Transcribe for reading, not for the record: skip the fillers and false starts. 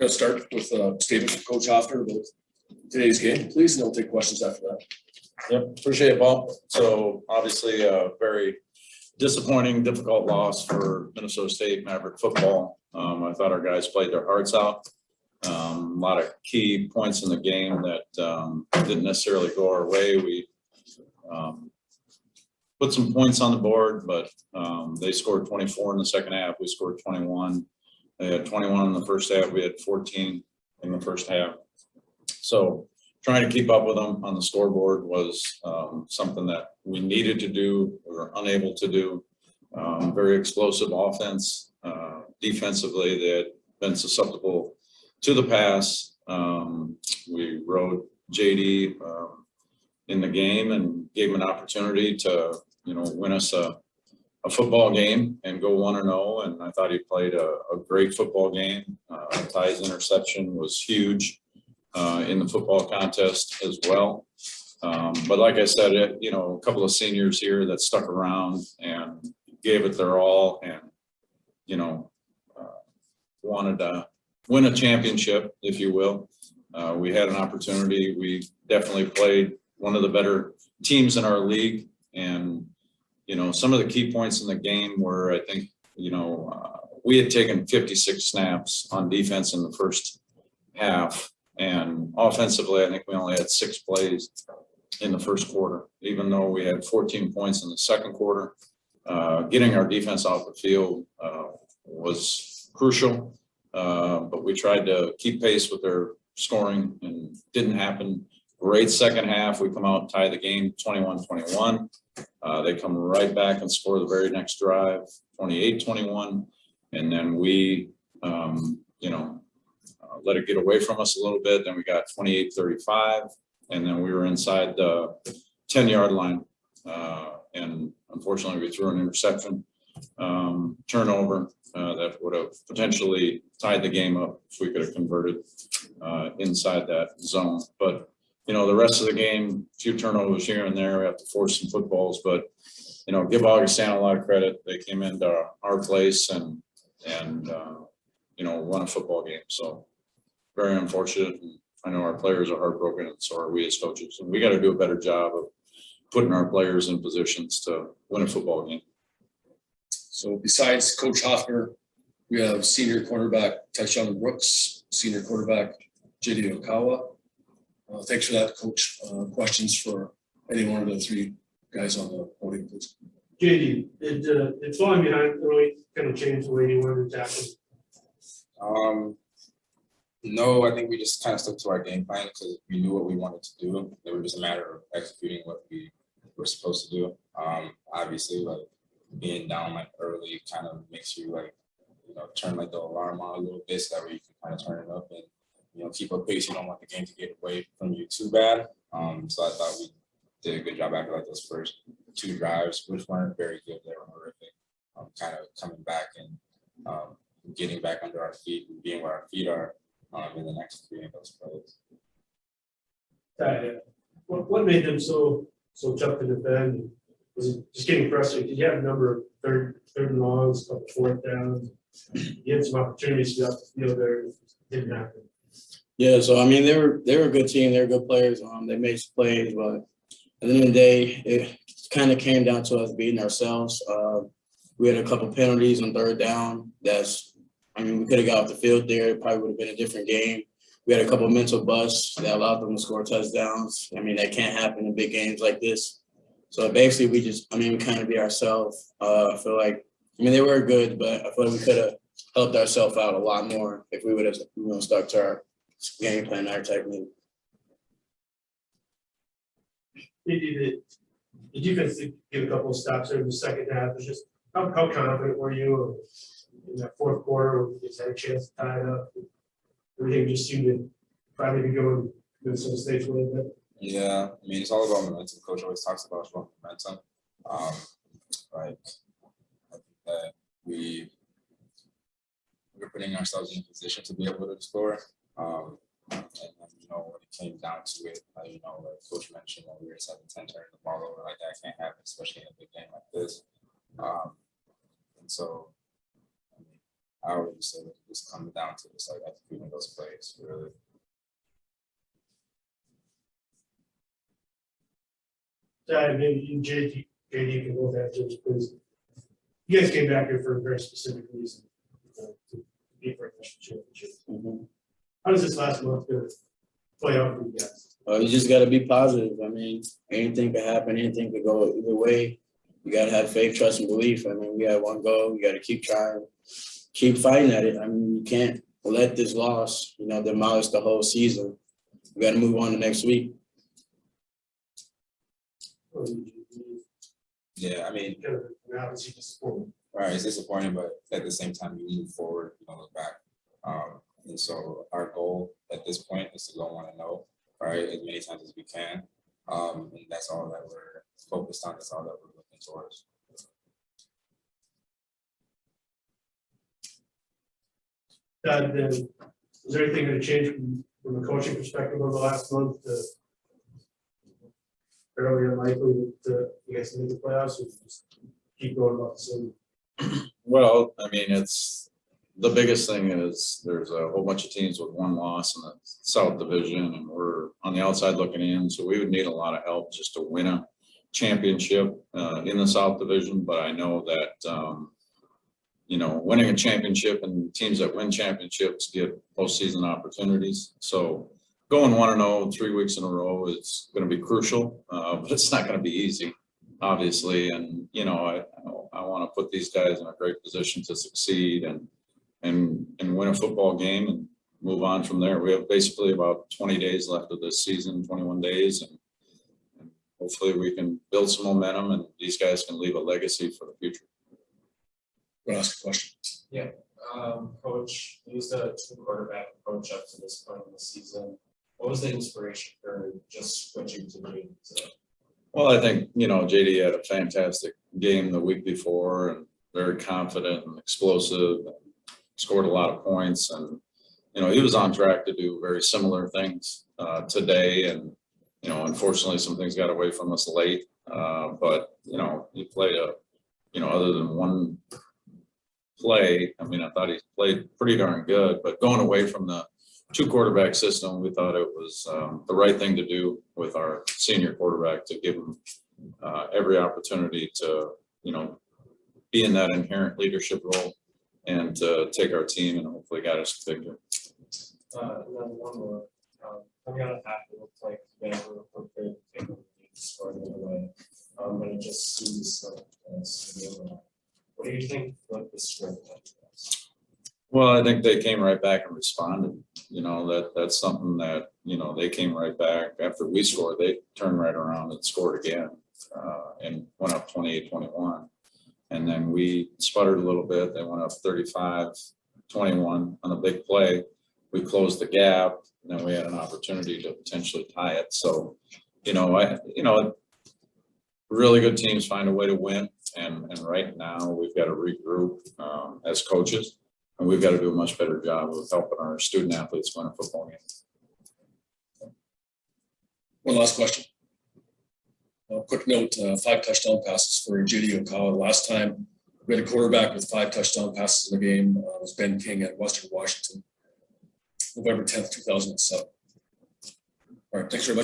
Gonna start with a statement from Coach Hoffner about today's game, please, and I'll take questions after that. Yep, appreciate it, Bob. So obviously a very disappointing, difficult loss for Minnesota State Maverick football. I thought our guys played their hearts out. A lot of key points in the game that didn't necessarily go our way. We put some points on the board, but they scored 24 in the second half. We scored 21. They had 21 in the first half. We had 14 in the first half. So trying to keep up with them on the scoreboard was something that we needed to do. We were unable to do. Very explosive offense. Defensively, they had been susceptible to the pass. We rode JD in the game and gave him an opportunity to, win us a football game and go 1-0. And I thought he played a great football game. Ty's interception was huge in the football contest as well. But like I said, a couple of seniors here that stuck around and gave it their all and, wanted to win a championship, if you will. We had an opportunity. We definitely played one of the better teams in our league. And, some of the key points in the game were, I think, we had taken 56 snaps on defense in the first half. And offensively, I think we only had 6 plays in the first quarter, even though we had 14 points in the second quarter. Getting our defense off the field was crucial, but we tried to keep pace with their scoring and didn't happen. Great second half. We come out and tie the game 21-21. They come right back and score the very next drive, 28-21. And then we, let it get away from us a little bit. Then we got 28-35. And then we were inside the 10-yard line. And unfortunately, we threw an interception, turnover that would have potentially tied the game up if we could have converted inside that zone. But the rest of the game, a few turnovers here and there. We have to force some footballs, but give Augustana a lot of credit. They came into our place and won a football game. So very unfortunate. And I know our players are heartbroken, and so are we as coaches. And we got to do a better job of putting our players in positions to win a football game. So besides Coach Hoffner, we have senior quarterback Tyshawn Brooks, senior quarterback JD Ekowa. Thanks for that, Coach. Questions for any one of the 3 guys on the podium, please. JD, did falling behind really kind of change the way you wanted to tackle? No, I think we just kind of stuck to our game plan because we knew what we wanted to do. It was just a matter of executing what we were supposed to do. Obviously, being down early kind of makes you turn the alarm on a little bit so that way you can kind of turn it up and keep up pace. You don't want the game to get away from you too bad. So I thought we did a good job after those first 2 drives, which weren't very good. They were horrific. Kind of coming back and getting back under our feet and being where our feet are in the next 3 of those plays. What made them so tough to defend? Was it just getting frustrated? Did you have a number of third and longs, couple 4th downs? You had some opportunities to get off the field there. It didn't happen. Yeah, so I mean, they were a good team. They were good players. They made some plays, but at the end of the day, it kind of came down to us beating ourselves. We had a couple penalties on 3rd down. We could have got off the field there. It probably would have been a different game. We had a couple mental busts that allowed them to score touchdowns. That can't happen in big games like this. So basically, we kind of be ourselves. I feel like, they were good, but I feel like we could have helped ourselves out a lot more if we would have stuck to our game plan, our technique. The defense did give a couple of stops there in the second half. It's just how confident were you in that 4th quarter when you just had a chance to tie it up? Everything just seemed to finally be going Minnesota State's way a bit. Yeah, it's all about momentum. Coach always talks about momentum. I think that we were putting ourselves in a position to be able to score. And then, when it came down to it, like Coach mentioned, when we were 7-10 turning the ball over, that can't happen, especially in a big game like this. And so I would just say that it just comes down to just like executing those plays, really. Maybe you, JD can both answer this, please. You guys came back here for a very specific reason, to be for a national championship. How does this last month gonna play out for you guys? You just got to be positive. I mean, anything could happen. Anything could go either way. You got to have faith, trust, and belief. I mean, we had one goal. We got to keep trying, keep fighting at it. I mean, you can't let this loss, demolish the whole season. We got to move on to next week. Yeah, I mean, Obviously disappointed. right, it's disappointing, but at the same time, you move forward, you don't look back. And so our goal at this point is to go 1-0, right, as many times as we can. And that's all that we're focused on. That's all that we're looking towards. Then, is there anything going to change from a coaching perspective over the last month? Fairly unlikely that you guys make the playoffs, or just keep going about the same? Well, I mean, it's the biggest thing is there's a whole bunch of teams with one loss in the South Division, and we're on the outside looking in. So we would need a lot of help just to win a championship in the South Division. But I know that winning a championship and teams that win championships get postseason opportunities. So going 1-0 3 weeks in a row is going to be crucial, but it's not going to be easy, obviously. And I want to put these guys in a great position to succeed and win a football game and move on from there. We have basically about 20 days left of this season, 21 days, and hopefully we can build some momentum and these guys can leave a legacy for the future. Want to ask a question? Yeah, Coach, you used a two-quarterback approach up to this point in the season. What was the inspiration for just switching to doing today? Well, I think, JD had a fantastic game the week before and very confident and explosive, and scored a lot of points. And, he was on track to do very similar things today. And, unfortunately, some things got away from us late. But, he played other than one play, I mean, I thought he played pretty darn good. But going away from the two quarterback system, we thought it was the right thing to do with our senior quarterback to give him every opportunity to, be in that inherent leadership role and to take our team and hopefully got us to victory. And then one more, coming out of half, it looked like you guys were good, take the lead, score the other way, but it just seems like what do you think like the strength of that? Well, I think they came right back and responded. That's something that, they came right back after we scored. They turned right around and scored again and went up 28-21. And then we sputtered a little bit. They went up 35-21 on a big play. We closed the gap, and then we had an opportunity to potentially tie it. So, really good teams find a way to win. And right now we've got to regroup as coaches. And we've got to do a much better job of helping our student athletes win a football game. One last question. Quick note, 5 touchdown passes for JD Ekowa. Last time we had a quarterback with 5 touchdown passes in the game was Ben King at Western Washington, November 10th, 2007. All right, thanks very much.